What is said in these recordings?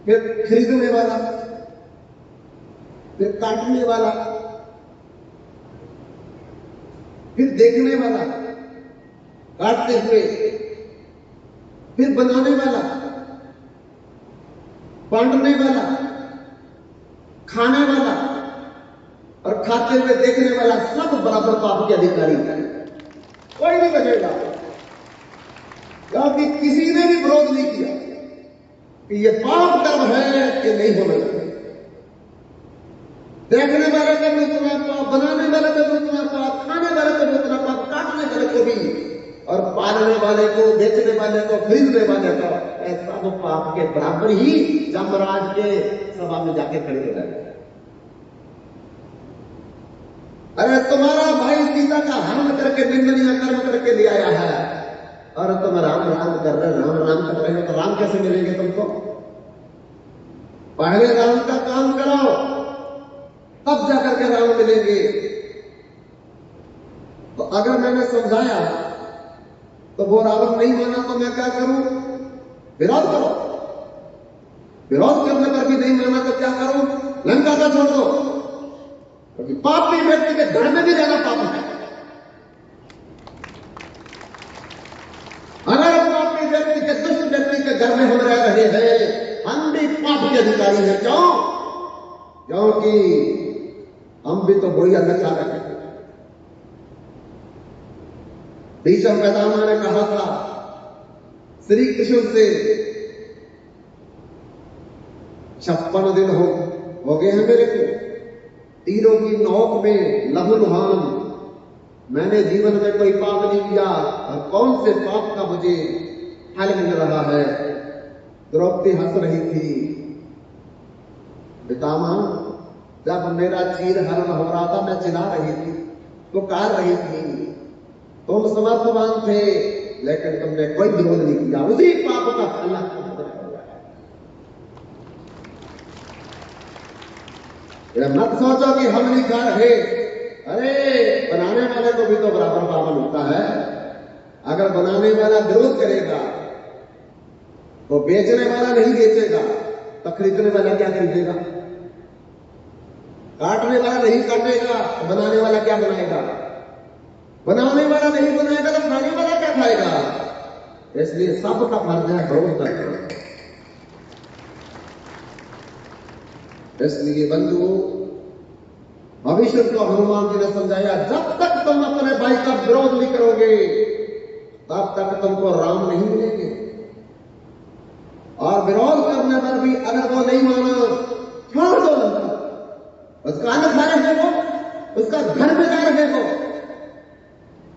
फिर खरीदने वाला, फिर काटने वाला, फिर देखने वाला काटते हुए, फिर बनाने वाला, बांटने वाला, खाने वाला और खाते हुए देखने वाला सब बराबर पाप के अधिकारी हैं। कोई नहीं बचेगा, क्योंकि किसी ने भी विरोध नहीं किया कि ये पाप कर्म है कि नहीं होना चाहिए। देखने वाले का भी उतना पाप, बनाने वाले का भी उतना पाप, खाने वाले का भी उतना पाप, काटने वाले को भी, और पालने वाले को, बेचने वाले को, खरीदने वाले को, ऐसा वो पाप के बराबर ही यमराज के सभा में जाके खड़े हो जाए। अरे तुम्हारा भाई सीता का हरण करके, निंदनीय कर्म करके ले आया है और तुम राम राम कर रहे, राम राम कर रहे हो, तो राम कैसे मिलेंगे तुमको? पहले राम का काम करो, तब जाकर के राम मिलेंगे। तो अगर मैंने समझाया तो वो रावण नहीं माना तो मैं क्या करूं? विरोध करो। विरोध करने पर भी नहीं माना तो क्या करूं? लंका का छोड़ दो, क्योंकि पापी व्यक्ति के घर में भी रहना पाप है। अगर पापी व्यक्ति के, दुष्ट व्यक्ति के घर में हम रह रहे हैं, हम भी पाप के अधिकारी हैं। क्यों? क्योंकि हम भी तो वही नचा रहे हैं। भीष्म पितामह ने कहा था श्री कृष्ण से, 56 दिन हो गए हैं मेरे को, तीरों की नोक में लहू लुहान, मैंने जीवन में कोई पाप नहीं किया और कौन से पाप का मुझे फल मिल रहा है। द्रौपदी हंस रही थी। पितामह, जब मेरा चीर हरण हो रहा था, मैं चिल्ला रही थी, पुकार रही थी, तुम समर्थवान थे, लेकिन तुमने कोई विरोध नहीं किया। उसी पाप का फल मत सोचो कि हम नहीं खा रहे। अरे बनाने वाले को भी तो बराबर पाप मिलता है। अगर बनाने वाला विरोध करेगा तो बेचने वाला नहीं बेचेगा, तो खरीदने वाला क्या खरीदेगा? काटने वाला नहीं काटेगा तो बनाने वाला क्या बनाएगा? बनाने वाला नहीं बनाएगा तो खाने वाला क्या खाएगा? इसलिए सबका फर्ज है विरोध करना। इसलिए बंधुओं, भविष्य को हनुमान जी ने समझाया, जब तक तुम अपने भाई का विरोध नहीं करोगे तब तक तुमको राम नहीं मिलेंगे। और विरोध करने पर भी अगर वो नहीं माना, छोड़ दो लंका। उसका अन्न खा रहे हो, उसका घर में जा रहे हो,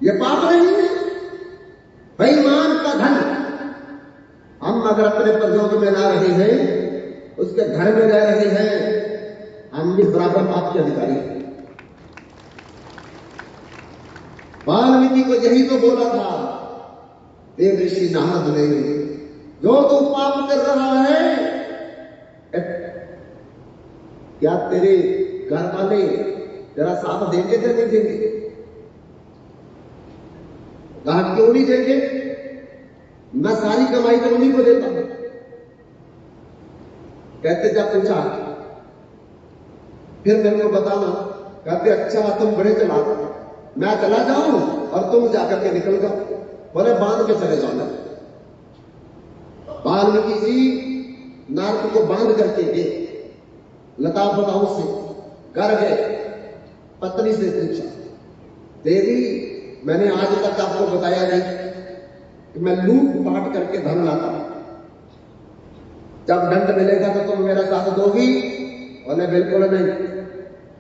ये पाप नहीं है? बेईमान का धन हम अगर अपने प्रयोग में ला रहे हैं, उसके घर में रह रहे हैं, हम भी बराबर पाप के अधिकारी हैं। वाल्मीकि को यही तो बोला था देव ऋषि नारद ने, जो तू पाप कर रहा है, क्या तेरे घर वाले तेरा साथ देंगे या नहीं देंगे? कहा क्यों नहीं देंगे? मैं सारी कमाई तो उन्हीं को देता हूं। कहते जब पूछा फिर मेरे को बताना। कहते अच्छा तुम बड़े चला, मैं चला जाऊं और तुम जाकर के निकल जाओ। बोले बांध के चले जाना। वाल्मीकि जी नारद को बांध करके गए, लता बताओ से घर गए, पत्नी से पूछा, देवी मैंने आज तक आपको बताया नहीं कि मैं लूट पाट करके धन लाता हूं, जब दंड मिलेगा तो तुम मेरा साथ दोगी? बोले बिल्कुल नहीं,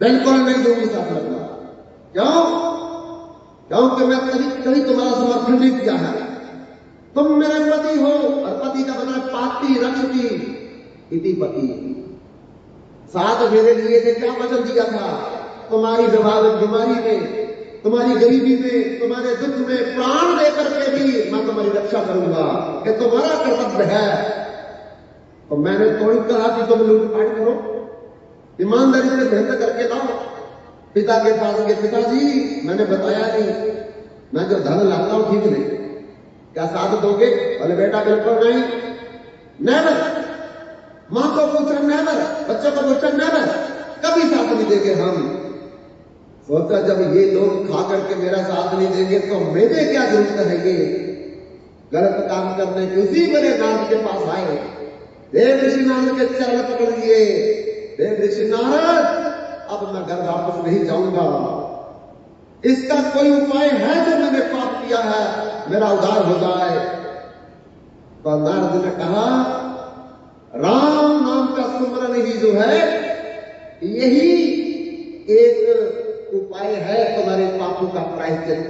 बिल्कुल नहीं दूंगी साथ लगना। क्यों? क्योंकि मैं कभी तुम्हारा समर्थन नहीं किया है। तुम मेरे पति हो और पति का मतलब पाती रक्षती इति पति। साथ मेरे लिए ने क्या वचन दिया था? तुम्हारी बीमारी में, तुम्हारी गरीबी में, तुम्हारे दुख में प्राण देकर के भी मैं तुम्हारी रक्षा करूंगा, कि तुम्हारा कर्तव्य है। तो मैंने थोड़ी कहा कि तुम लूटपाट करो, ईमानदारी से मेहनत करके लाओ। पिता के पास गए, पिताजी मैंने बताया नहीं, मैं जो धन लाता हूं ठीक नहीं, क्या साथ दोगे? बोले बेटा बिल्कुल नहीं, नेवर। माँ को क्वेश्चन नेवर, बच्चों को क्वेश्चन नेवर, कभी साथ नहीं देंगे हम। सोचा जब ये लोग खा करके मेरा साथ नहीं देंगे तो मेरे क्या जरूरत है ये गलत काम करने की। उसी बड़े नारद के पास आए, देव ऋषि नारद के चरण पकड़ लिए। देव ऋषि नारद, अब मैं घर वापस नहीं जाऊंगा, इसका कोई उपाय है जो मैंने पाप किया है मेरा उद्धार हो जाए। तो नारद ने कहा, राम नाम का सुमरन ही जो है यही एक उपाय है तुम्हारे पापों का प्रायश्चित।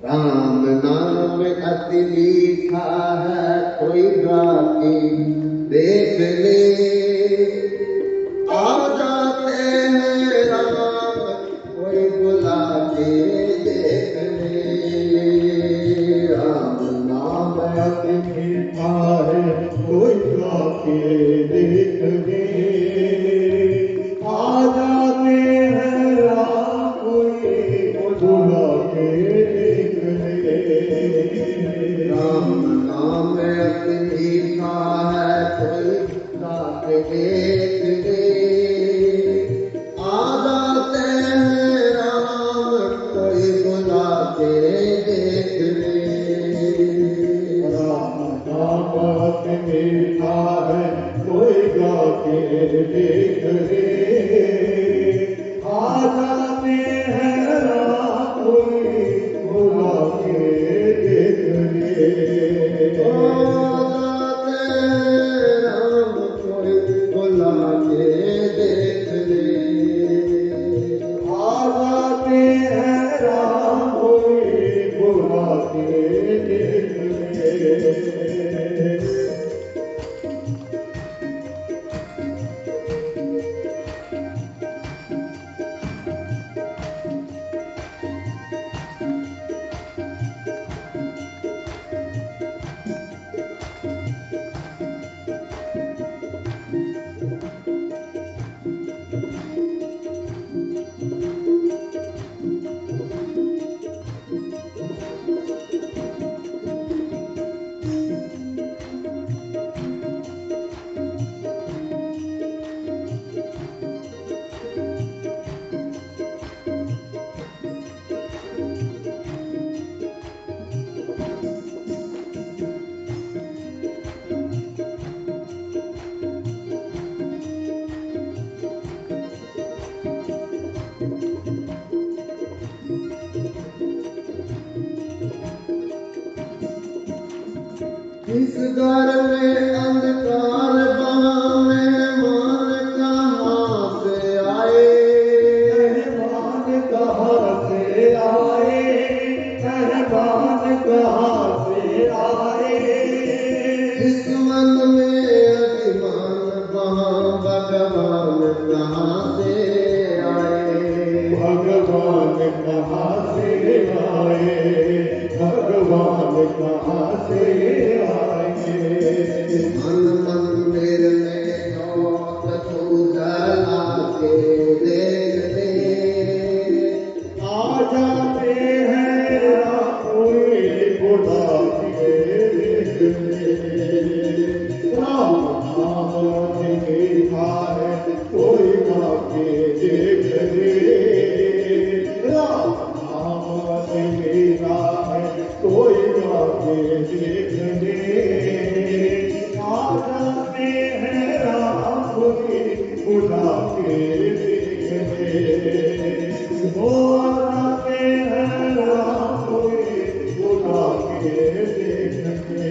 राम नाम अति मीठा है, कोई गा के देख ले। आ जाते हैं राम, कोई बुला के देख ले। राम नाम अति मीठा है, कोई गा के देख ले। आ जाते हैं राम, कोई बुला के देख ले। राम नाम अति मीठा है, कोई गा के देख ले। आ जाते हैं राम, कोई बुला के देख ले। राम नाम अति मीठा है, कोई गा के देख ले। आ जाते हैं राम, कोई बुला के देख ले। आ जाते हैं राम, कोई बुला के देख ले। आ जाते हैं राम, कोई बुला के देख ले। इस घर में अंधकार बहाने मान कहाँ से आए। मेहमान कहाँ से आए, मेहमान कहाँ से आए। इस मन में अभिमान वहाँ भगवान कहाँ से आए। भगवान कहाँ से आए, भगवान कहाँ से मन मंदिर में जोत तू जला के देख ले। आ जाते हैं राम, कोई बुला के देख ले। राम नाम अति मीठा है, कोई गा के देख ले। राम नाम अति मीठा है, कोई गा के देख ले। आ जाते हैं राम, कोई बुला के देख ले। वो आ जाते हैं राम, कोई बुला के देख ले।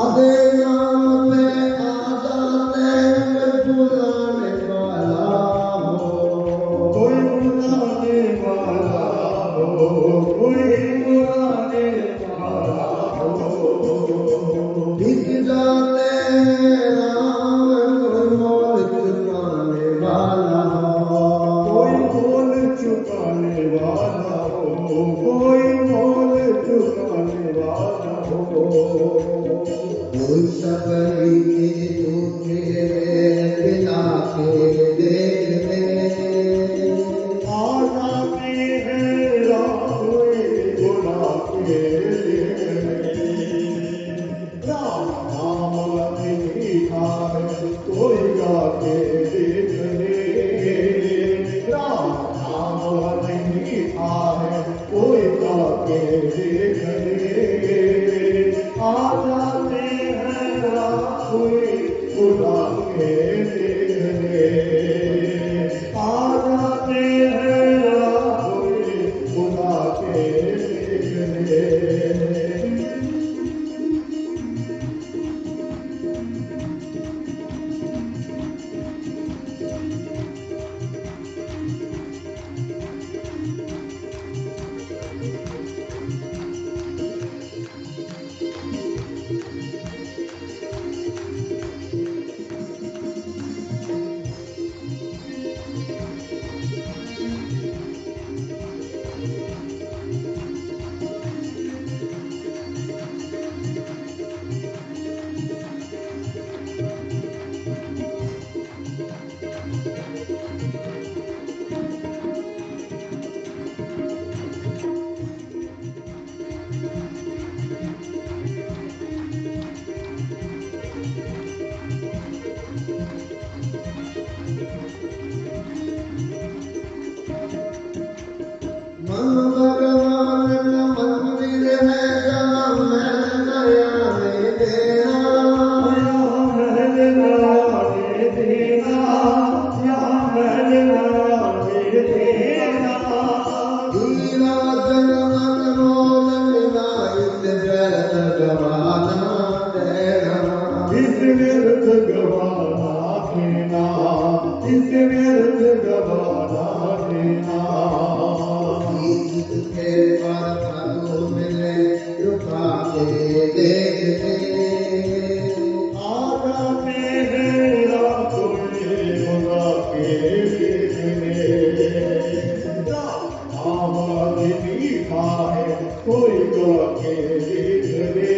आधे नाम पे आ जाते मैं बुलाने वाला हो, कोई बुलाने वाला हो, कोई बुलाने वाला हो। बिक जाते हैं राम कोई मोल चुकाने वाला हो, कोई मोल चुकाने वाला हो, कोई मोल चुकाने वाला हो। कोई सबरी तू तेरे पिता के देख ले, आ जाते हैं राम बुला के देखने। राम नाम अति मीठा है, कोई गा के देख ले। राम नाम अति मीठा है, कोई गा के देख ले। आ जाते हैं राम बुला के देखने। आ जाते हैं राम बुला के देखने। मन भगवान का मंदिर है जहाँ महल नयाने देना, यहाँ महल नयाने देना, यहाँ महल नयाने देना। हीरा जन अनमोल मिला इस व्यर्थ गवाना देना, इस व्यर्थ गवाना देना, इस व्यर्थ गवाना देना। के पर फलों मिले रुका के देख ले, आ जाते हैं रात बुला के देखने। नाम अति मीठा है, कोई गा के देख ले।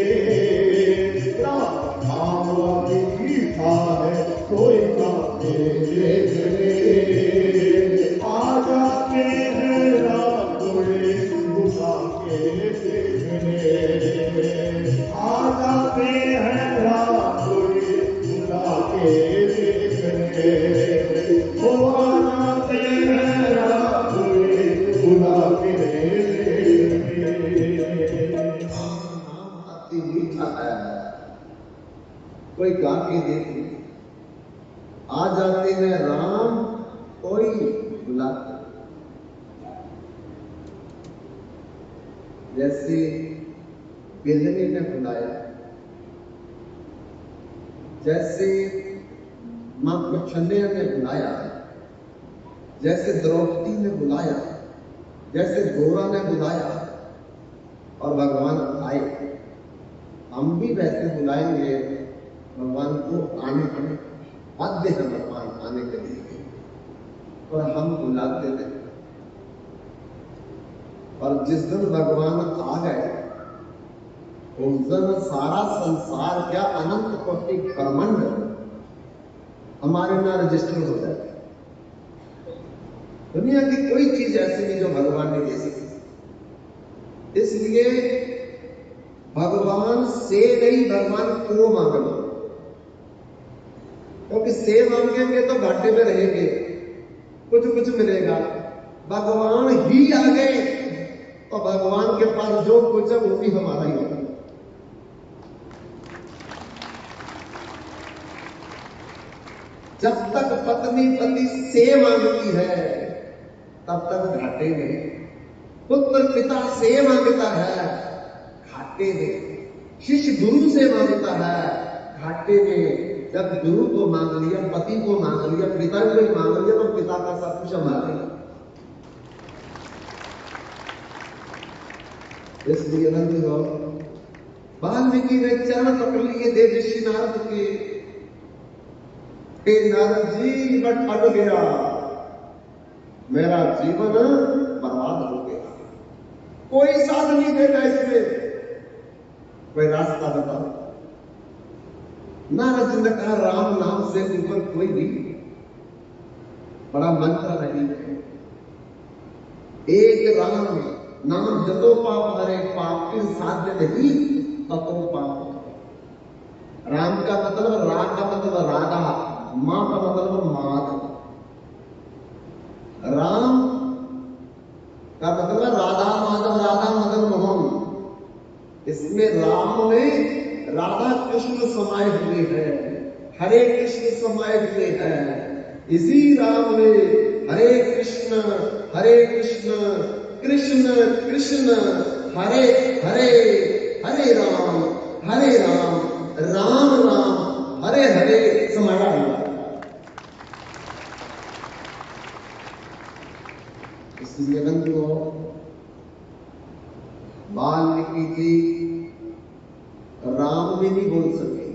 नाम अति मीठा है, कोई गा के देख ले। आ जाते हैं रात बुला के देखने। आ जाते हैं रात बुला के देखने। ओ आ जाते हैं रात बुला के देखने। नाम अति मीठा है, कोई गा के देख ले। आ जाते हैं राम कोई बुलाते, जैसे बिल्ली ने बुलाया, जैसे मां कौशल्या ने बुलाया, जैसे द्रौपदी ने बुलाया, जैसे गोरा ने बुलाया और भगवान आए, हम भी वैसे बुलाएंगे भगवान को आने के, बाध्य है भगवान आने के लिए, और हम बुलाते नहीं। और जिस दिन भगवान आ गए उस दिन सारा संसार क्या अनंत कोटि ब्रह्मांड हमारे ना रजिस्टर हो जाए। दुनिया की कोई चीज ऐसी नहीं जो भगवान ने दे सकी। इसलिए भगवान से नहीं, भगवान को मांगना, क्योंकि से मांगेंगे तो घाटे में रहेंगे, कुछ कुछ मिलेगा। भगवान ही आ गए तो भगवान के पास जो कुछ है वो भी हमारा ही होगा। जब तक पत्नी पति से मांगती है तब तक घाटे में, पुत्र पिता से मांगता है घाटे में, शिष्य गुरु से मांगता है। घाटे में जब गुरु को मांग लिया, पति को मांग लिया, पिता को ही मांग लिया, तो पिता का सब कुछ हमारा है। इसलिए बंधुओं, वाल्मीकि ने चरण पकड़ लिए देवर्षि नारद के। हे नारद जी, मैं अट गया, मेरा जीवन बर्बाद हो गया, कोई साथ नहीं देगा इसमें, कोई रास्ता बताओ। नारद जी ने कहा, राम नाम से ऊपर कोई भी बड़ा मंत्र नहीं है। एक राम नाम जतो पाप हरे, पाप के साध्य नहीं ततो पाप। राम का मतलब, रा का मतलब राधा, मां का मतलब माधव। राम का मतलब राधा माधव, राधा मदन मोहन। इसमें राम में राधा कृष्ण समाये हुए हैं, हरे कृष्ण समाये हुए हैं। इसी राम में हरे कृष्ण कृष्ण कृष्ण हरे हरे, हरे राम राम राम हरे हरे समाया हुआ है। इसलिए बंधुओं, वाल्मीकि जी राम में नहीं बोल सके,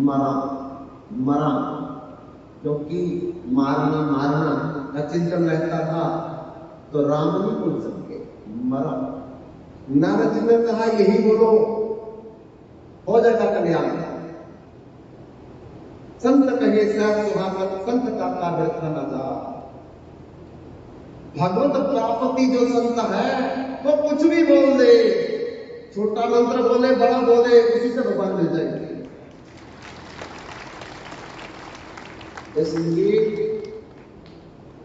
मरा, क्योंकि मारना का चिंतन रहता था, तो राम नहीं बोल सके, मरा। नारद जी ने कहा, यही बोलो, हो जाएगा कल्याण। संत कहे सह सुहागन, संत का कार्य न जा। भगवत प्राप्ति जो संत है, वो कुछ भी बोल दे, छोटा मंत्र बोले, बड़ा बोले, उसी से भगवान मिल जाएंगे। इसलिए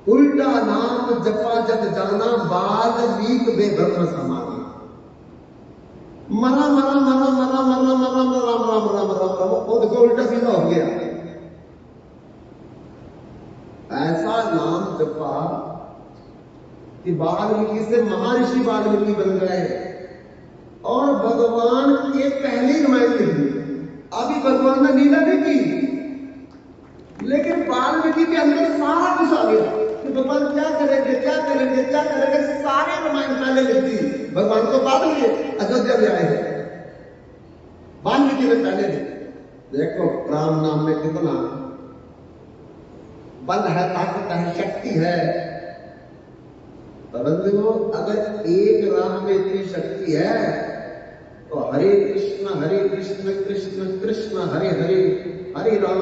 उल्टा नाम जपा जग जाना, बाद वीक बेब्रह्म समाना। मरा मरा मरा मरा मरा मरा मरा राम राम राम राम राम, वो देखो उल्टा सीधा हो गया। ऐसा नाम जपा कि वाल्मीकि से महर्षि वाल्मीकि बन गए, और भगवान के पहली रामायण लिखी। अभी भगवान ने लीला नहीं की, लेकिन वाल्मीकि के अंदर सारा कुछ आ गया कि भगवान क्या करेंगे क्या करेंगे क्या करेंगे। सारे रामायण पहले लिख दी, भगवान को बाद में अयोध्या में आए हैं, वाल्मीकि ने पहले लिखी। देखो राम नाम में कितना बल है, ताकत है, शक्ति है। बंधुओं, अगर एक राम में इतनी शक्ति है, तो हरे कृष्ण कृष्ण कृष्ण हरे हरे, हरे राम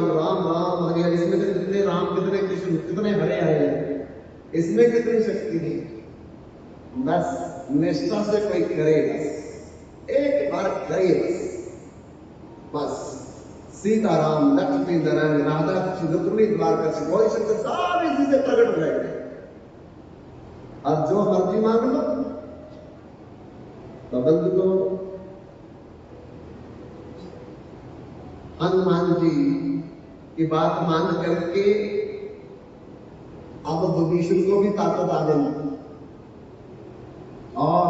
राम राम हरे हरे। इसमें कितने राम, कितने कृष्ण, कितने हरे हरे, इसमें कितनी शक्ति नहीं। बस निष्ठा से कोई करे, बस एक बार करे, बस सीताराम लक्ष्मी नारायण राधा कृष्ण रुक्मिणी द्वारका गौरी शंकर सारे इसी से प्रकट हो जाएंगे। अब जो मर्जी मांग लो। तो बंधुओं, हनुमान जी की बात मान करके अब विभीषण को भी ताकत आ गई, और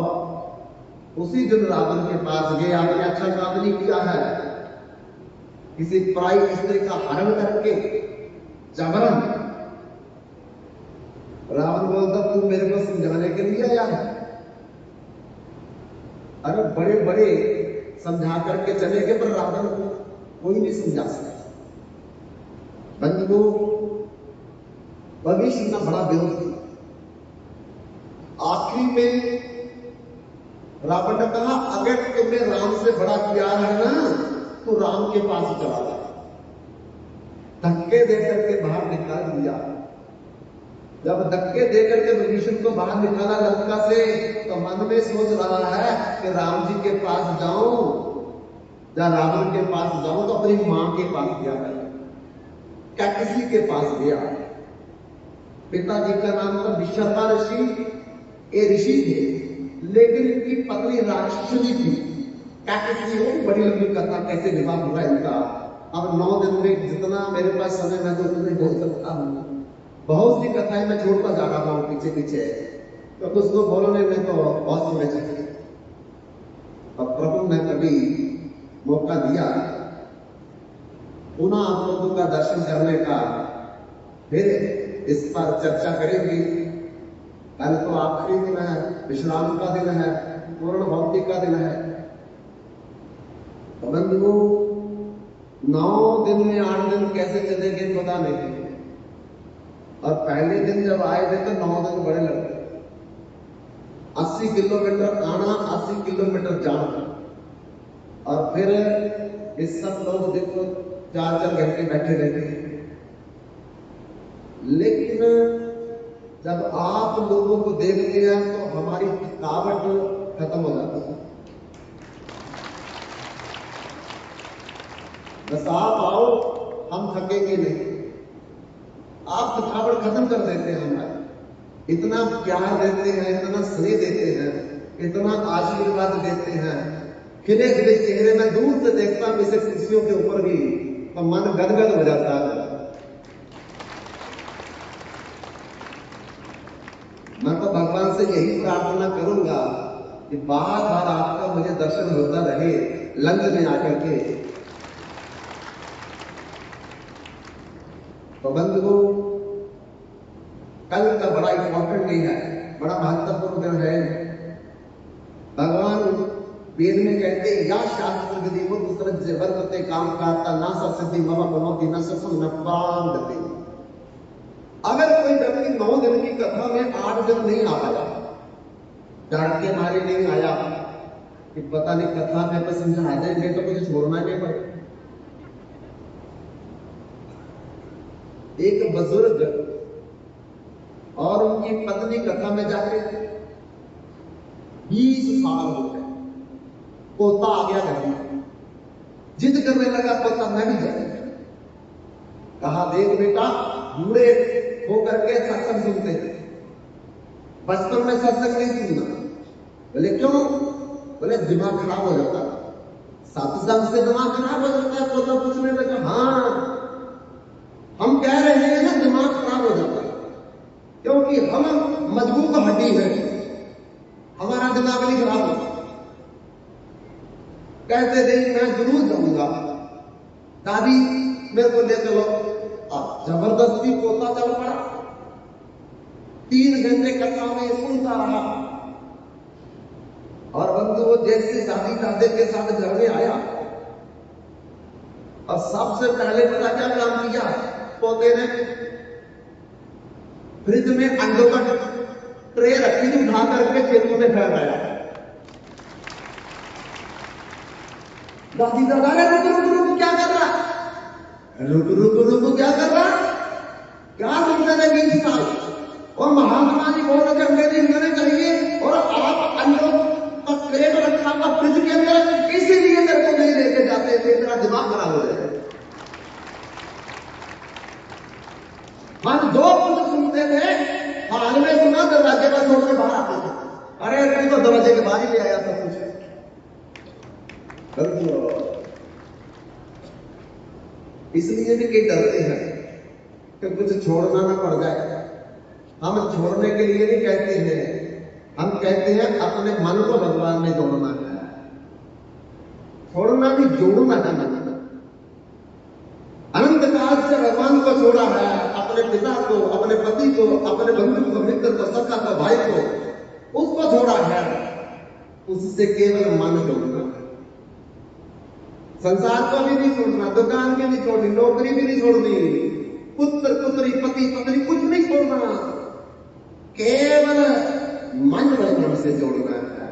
उसी दिन रावण के पास गए। आपने अच्छा काम नहीं किया है, किसी पराई स्त्री का हरण करके जबरन। रावण बोलता, तू मेरे को समझाने के लिए आया है? अरे बड़े बड़े समझा करके चले गए, पर रावण को कोई नहीं समझा सका। बंधुओं, विभीषण का बड़ा विरोध किया। आखिरी में रावण ने कहा, अगर तुम्हें राम से बड़ा प्यार है ना, तो राम के पास चला जा। धक्के देकर के बाहर निकाल दिया। जब धक्के देकर के विभीषण को बाहर निकाला लंका से, तो मन में सोच रहा है कि राम जी के पास जाऊं या रावण के पास जाऊं। तो अपनी मां के पास गया है, क्या किसी के पास गया। पिताजी का नाम था विश्वकर्मा ऋषि। ये ऋषि थे, लेकिन इनकी पत्नी राक्षसी थी। क्या किसी हो, बड़ी लंबी कथा, कैसे विवाह हुआ इनका। अब 9 दिन में जितना मेरे पास समय मैं तो उतने बोल सकता हूँ। बहुत सी कथाएं मैं छोड़ता जा रहा हूँ पीछे पीछे, तो उसको बोलने में तो बहुत समय चाहिए। कभी मौका दिया पुनः आप लोगों का दर्शन करने का, फिर इस पर चर्चा करेंगे। कल तो आखिरी दिन है, विश्राम का दिन है, पूर्ण भक्ति का दिन है। तो बंधुओं, 9 दिन में 8 दिन कैसे चलेंगे पता नहीं। और पहले दिन जब आए थे तो 9 दिन बड़े लगते, 80 किलोमीटर आना, 80 किलोमीटर जाना, और फिर इस सब लोग देखो 4-4 घंटे बैठे रहते हैं। लेकिन जब आप लोगों को देखते हैं तो हमारी थकावट खत्म हो जाती है। बस आप आओ, हम थकेंगे नहीं। आप थकावट खत्म कर देते हैं हमारी। इतना प्यार देते हैं, इतना स्नेह देते हैं, इतना आशीर्वाद देते हैं, खिले खिले चेहरे में दूर से देखता हूं इसे कुर्सियों के ऊपर भी, तो मन गदगद हो जाता है। मैं तो भगवान से यही प्रार्थना करूंगा कि बार बार आपका मुझे दर्शन होता रहे लंच में आकर के। तो बंधुओं, कल का बड़ा इंपॉर्टेंट डे है, बड़ा महत्वपूर्ण दिन है। भगवान वेद में कहते हैं, या शास्त्र विधि मुद्रज वर्तते काम करता ना सिद्धि मम बनोति न सफल न प्राण गति। अगर कोई व्यक्ति 9 दिन की कथा में 8 दिन नहीं आ पाया, डर के मारे नहीं आया कि पता नहीं कथा में बस समझा देंगे तो कुछ छोड़ना नहीं पड़ेगा। एक बुजुर्ग और उनकी पत्नी कथा में जाते थे, 20 साल हो गए, पोता आ गया घर में, जिद करने लगा पोता मैं भी जाऊंगा। कहा देख बेटा, बूढ़े होकर के सत्संग सुनते थे, बचपन में सत्संग नहीं सुनना। बोले क्यों? बोले दिमाग खराब हो जाता है। सत्संग से दिमाग खराब हो जाता है? पोता पूछने लगा। हाँ, हम कह रहे हैं ना दिमाग खराब हो जाता है, क्योंकि हम मजबूत हड्डी है, हमारा दिमाग नहीं खराब होता। कहते थे मैं जरूर जाऊंगा, दादी मेरे को ले चलो। अब जबरदस्ती पोता चल पड़ा, 3 घंटे कथा में सुनता रहा। और बंधु वो जैसे दादी दादे के साथ घर में आया और सबसे पहले पता क्या काम किया पोते ने? फ्रिज में अंडों का ट्रे रखी थी, उठा करके खेतों में फेंक आया। दादी दादा ने रुक रुक रुक क्या कर रहा? रुक रुक रुक क्या कर रहा? क्या सुनते थे 20 साल? और महात्मा जी बोल रहे अंडे नहीं होने चाहिए, और आप अंडों का क्रेट रखा हुआ फ्रिज के अंदर, इसीलिए मेरे को नहीं लेके जाते थे, मेरा दिमाग खराब हो जाए। हम जो कुछ सुनते थे हाल में सुना, दरवाजे पर छोड़ के बाहर आते थे। अरे तू तो दरवाजे के बाहर ही ले आया सब कुछ। इसलिए भी कई डरते हैं कि कुछ छोड़ना ना पड़ जाए। हम छोड़ने के लिए नहीं कहते हैं, हम कहते हैं अपने मन को भगवान में जोड़ना है। छोड़ना नहीं, जोड़ना है मन। अनंत काल से भगवान को छोड़ा है, अपने पिता को, अपने पति को, अपने बंधु को, मित्र को, सखा को, भाई को, उसको छोड़ा है। उससे केवल मन जोड़ना है। संसार को भी नहीं छोड़ना, दुकान भी नहीं छोड़नी, नौकरी भी नहीं छोड़नी, पुत्र पुत्री पति पत्नी कुछ नहीं छोड़ना, केवल मन भगवान से जोड़ना है।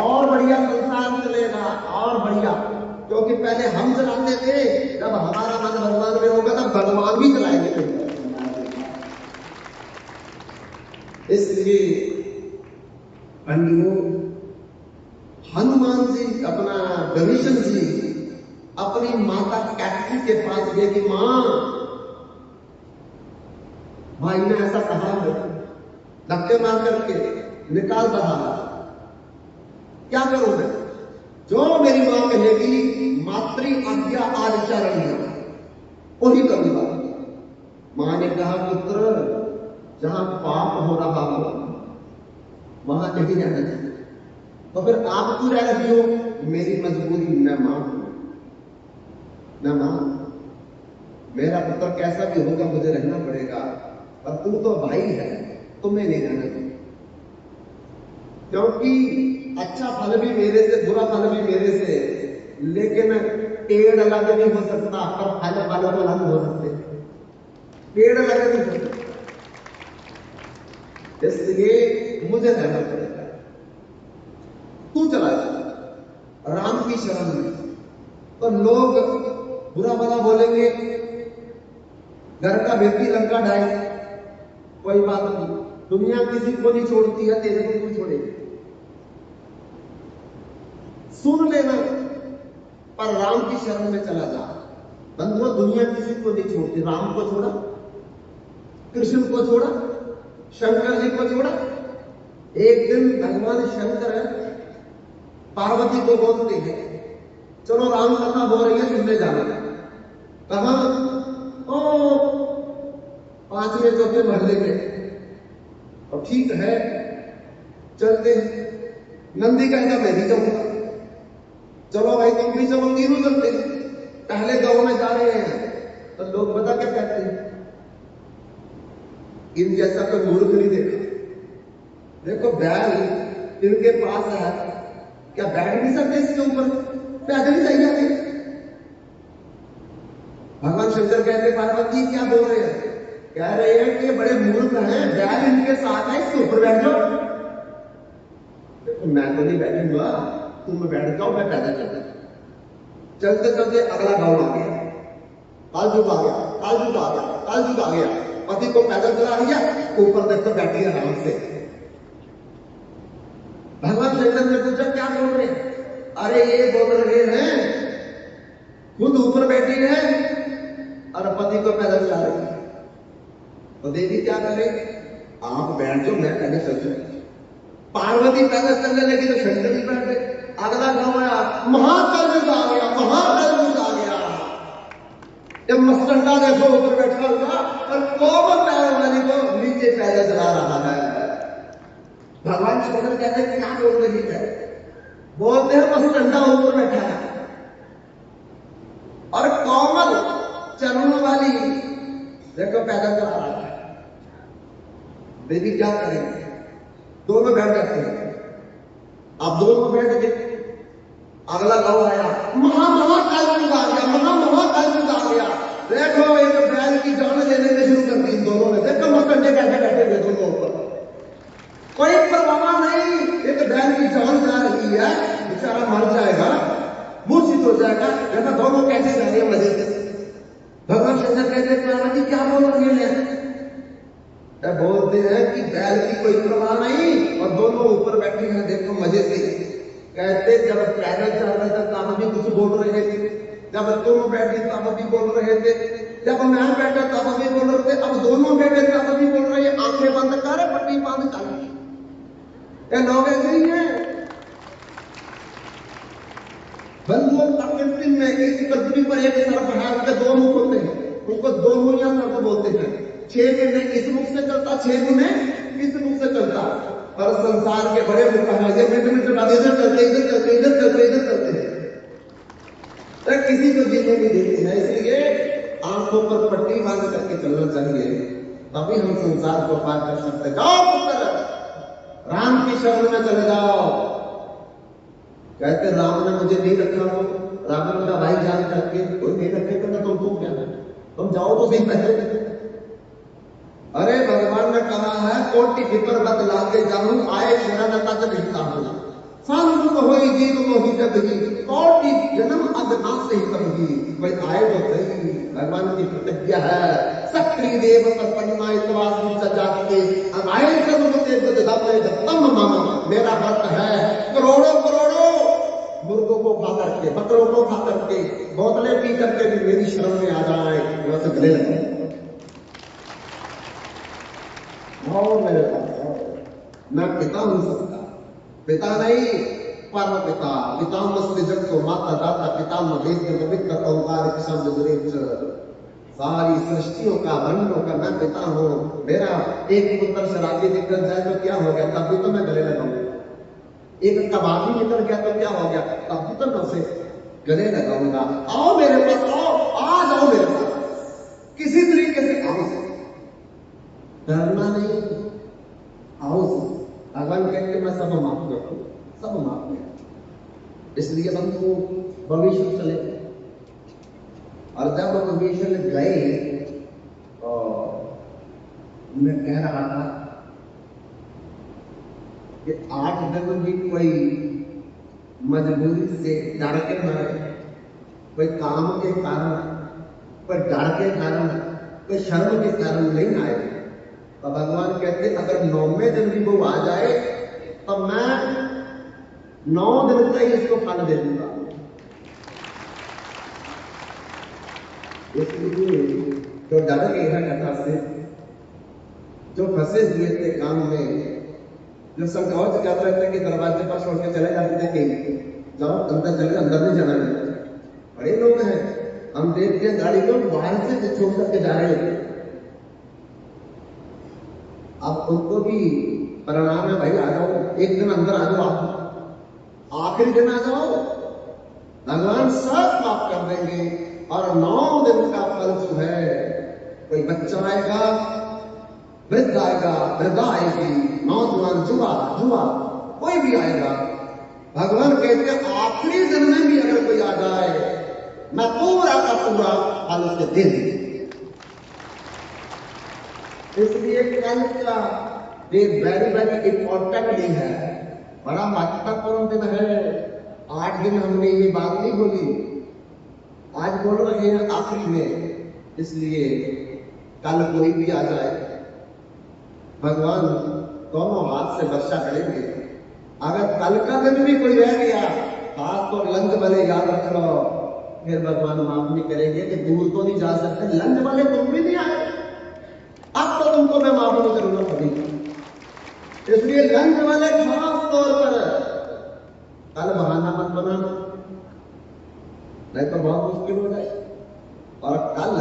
और बढ़िया संसार चलेगा, और बढ़िया, क्योंकि पहले हम चलाते थे, जब हमारा मन भगवान में होगा तब भगवान भी चलाएंगे। इसलिए बंधुओं, हनुमान जी, अपना विभीषण जी अपनी माता कैकेयी के पास गए कि मां, भाई ने ऐसा कहा है, धक्के मार करके निकाल रहा है, क्या करूं मैं? जो मेरी मां कहेगी, मातृ आज्ञा आचरण वही करूंगा। मां ने कहा पुत्र, जहां पाप हो रहा हो वहां नहीं जाना चाहिए। तो फिर आप क्यों रह रही हो? मेरी मजबूरी मैं मानू, मैं मानू, मेरा पुत्र कैसा भी होगा मुझे रहना पड़ेगा, पर तू तो भाई है, तुम्हें नहीं रहना चाहिए, क्योंकि अच्छा फल भी मेरे से, बुरा फल भी मेरे से, लेकिन पेड़ अलग नहीं हो सकता, पर फल फल तो अलग हो सकते, पेड़ अलग नहीं हो सकते, इसलिए मुझे रहना पड़ेगा, तू चला जा राम की शरण में। तो लोग बुरा भला बोलेंगे, घर का बेटी लंका ढाए, कोई बात नहीं, दुनिया किसी को नहीं छोड़ती है, तेरे को क्यों छोड़ेगी, सुन लेना, पर राम की शरण में चला जा। बंधुओं, दुनिया किसी को नहीं छोड़ती, राम को छोड़ा, कृष्ण को छोड़ा, शंकर जी को छोड़ा। एक दिन भगवान शंकर पार्वती को बोलते हैं, चलो राम कथा हो रही है, सुनने जाना। कहा? ओ 5वें 4थे महल्ले में। और ठीक है, चलते हैं। नंदी कहता मैं भी जाऊंगा। चलो भाई तुम भी चलो, तीनों चलते हैं। पहले गांव में जा रहे हैं तो लोग पता क्या कहते हैं, इन जैसा कोई मूर्ख नहीं देखा, देखो बैल इनके पास है, क्या बैठ नहीं सकते इसके ऊपर, पैदल ही चल जाते। भगवान शंकर कहते पार्वती जी क्या बोल रहे हैं? कह रहे हैं कि बड़े मूर्ख हैं, बैल इनके साथ है, इसके ऊपर बैठ जाओ। देखो मैं तो नहीं बैठूंगा, तुम बैठ जाओ, मैं पैदल चलता। चलते चलते अगला गांव आ गया, कालजुग आ गया, कालजुग आ गया, कालजुग आ गया। पति को पैदल चला लिया, ऊपर देखो बैठी आराम से। भगवान शंकर ने पूछा क्या बोल रहे हैं? अरे ये बोल रहे हैं खुद ऊपर बैठी है और पति को पैदल चला रही है। तो देवी क्या करे? आप बैठ जाओ, मैं पैदल चल चुकी। पार्वती पैदल चलने लगी तो शंकर जी बैठ गए। अगला गांव आया, महाकलयुग आ गया, महाकलयुग आ गया। जब मस्तंडा देखो ऊपर बैठा हुआ और कोमल पैर वाली को नीचे पैदल चला रहा है। भगवान शंकर कहते हैं क्या बोल रही है? बोलते हैं मस्तंडा ऊपर बैठा है और कोमल चरणों वाली देखो पैदल चला रहा है। देवी क्या करेंगे? दोनों बैठ जाते हैं। अब दोनों बैठ गए। अगला गांव आया, महाकलयुग आ गया, महाकलयुग आ गया। देखो एक बैल की जान लेने में शुरू कर दी इन दोनों ने। देखो मस्तंडे कैसे बैठे हुए दोनों ऊपर, कोई परवाह नहीं। एक बैल की जान जा रही है, बेचारा मर जाएगा, मूर्छित हो जाएगा, जैसा दोनों कैसे जा रहे हैं मजे से। भगवान शंकर कहते हैं पार्वती क्या बोल रही है? बोलते हैं कि बैल की कोई परवाह नहीं और दोनों ऊपर बैठे हैं, देखो मजे से। कहते जब पैदल चल रहे थे तब भी कुछ बोल रहे थे, जब तुम बैठे तब भी बोल रहे थे, जब मैं बैठा तब भी बोल रहे थे, अब दोनों बैठे तब भी बोल रहे हैं। आंखें बंद कर, पट्टी बांध चल। ये लोग ऐसे ही हैं बंधुओं। प्रकृति में इस पृथ्वी पर एक सर्प है, उसके दो मुख होते हैं, उनको दो मुनिया सर्प बोलते हैं। 6 महीने इस मुख से चलता, 6 महीने इस मुख से चलता। और संसार के बड़े मुख है, ये मिनट बाद इधर चलते, इधर चलते, इधर चलते, इधर चलते हैं, तो किसी को जीने नहीं देती है। इसलिए आंखों पर पट्टी बांध करके चलना चाहिए, तभी हम संसार को पार कर सकते। जाओ पुत्र, राम की शरण में चले जाओ। कहते राम ने मुझे नहीं रखा हो, रावण का भाई जान करके कोई नहीं रखेगा ना, तुम क्या, तुम जाओ तो सही पहले। अरे भगवान ने कहा है कोटि विपर बत लागे जाऊं, आए शरण तज नहीं हूं। संत हो जीव मोहि जब ही, कोटि जन्म अज्ञात से ही कभी। कोई आए तो सही, भगवान की प्रतिज्ञा है। सक्रिय देव तपन्ना इतवास जाते आए जब से दत्तम मामा। मेरा व्रत है करोड़ों करोड़ों मुर्गों को खा करके, बकरों को खा करके, बोतलें पी करके भी मेरी शरण में आ जाए, वैसे गले लगे। मेरे पास मैं पिता हूं सबका, पिता नहीं परम पिता। पितामह जगतो माता दाता पितामह वेद पवित्र ओंकार सारी सृष्टियों का, ब्रह्मों का मैं पिता हूं। मेरा एक पुत्र शराबी निकल जाए तो क्या हो गया, तब भी तो मैं गले लगाऊंगा। एक कबाबी निकल गया तो क्या हो गया, तब भी तो मैं उसे गले लगाऊंगा। आओ मेरे पास, आओ, आ जाओ मेरे पास, किसी तरीके से आओ, डरना नहीं, आओ। भगवान कहते मैं सब माफ कर दूं, सब माफ कर। इसलिए हम तो भविष्य चले गए, और जब भविष्य गए और मैं कह रहा था कि 8 दिन भी कोई मजबूरी से डर के न रहे, कोई काम के कारण, कोई डर के कारण, कोई शर्म के कारण नहीं आए। तो भगवान कहते अगर 9वें दिन भी वो आ जाए तो मैं 9 दिन का ही इसको फल दे दूंगा। इसलिए जो डर गए हैं कथा से, जो फंसे हुए थे काम में, जो संकोच कर रहे थे कि दरवाजे पर छोड़ के चले जाते थे कि जाओ अंदर चले, अंदर नहीं जाना है, बड़े लोग हैं, हम देखते हैं गाड़ी को बाहर से छोड़ करके जा रहे हैं। अब उनको भी परिणाम है, भाई आ जाओ, एक दिन अंदर आ जाओ, आप आखिरी दिन आ जाओ, भगवान सब माफ कर देंगे। और 9 दिन का फल जो है, कोई बच्चा आएगा, वृद्ध आएगा, वृद्धा आएगी, नौजवान, जुआ जुआ, कोई भी आएगा, भगवान कहते हैं आखिरी दिन में भी अगर कोई आ जाए, मैं पूरा का पूरा फल उसे दे दूं। इसलिए कल का दिन वेरी वेरी इंपॉर्टेंट दिन है, बड़ा महत्वपूर्ण दिन है। 8 दिन हमने ये बात नहीं बोली, आज बोल रहे हैं आखिरी में। इसलिए कल कोई भी आ जाए, भगवान दोनों हाथ से वर्षा करेंगे। अगर कल का दिन भी कोई रह गया, खास तो लंच वाले याद रख लो, फिर भगवान माफ नहीं करेंगे कि दूर तो नहीं जा सकते, लंच वाले तुम भी नहीं आए, अब तो तुमको मैं माफ नहीं करूंगा कभी। इसलिए लंच वाले खास तौर पर कल बहाना मत बनाना, नहीं तो बहुत मुश्किल हो जाए। और कल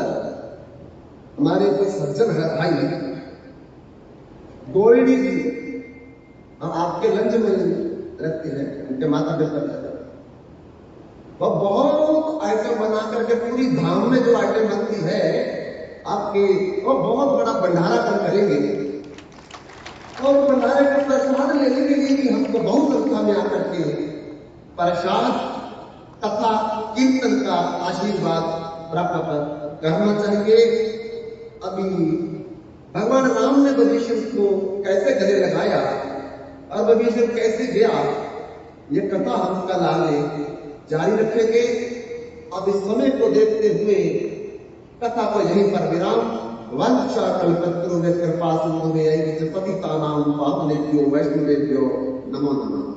हमारे कोई सज्जन है भाई गोल्डी जी, हम आपके लंच में रहते हैं, उनके माता पिता रहते हैं, वो बहुत आइटम बना करके पूरी धाम में जो आइटम बनती है आपके, वो बहुत बड़ा भंडारा करेंगे। और भंडारे का प्रसाद लेने के लिए भी हमको बहुत संख्या में आकर के प्रसाद तथा कीर्तन का आशीर्वाद प्राप्त करना चाहिए। अभी भगवान राम ने विभीषण को कैसे गले लगाया और विभीषण कैसे गया, ये कथा हम कल आगे जारी रखेंगे। अब इस समय को देखते हुए कथा को यहीं पर विराम। वंशा कल्पतरु में कृपा सिंधु में पतितानां पावनेभ्यो वैष्णवेभ्यो नमो नमः।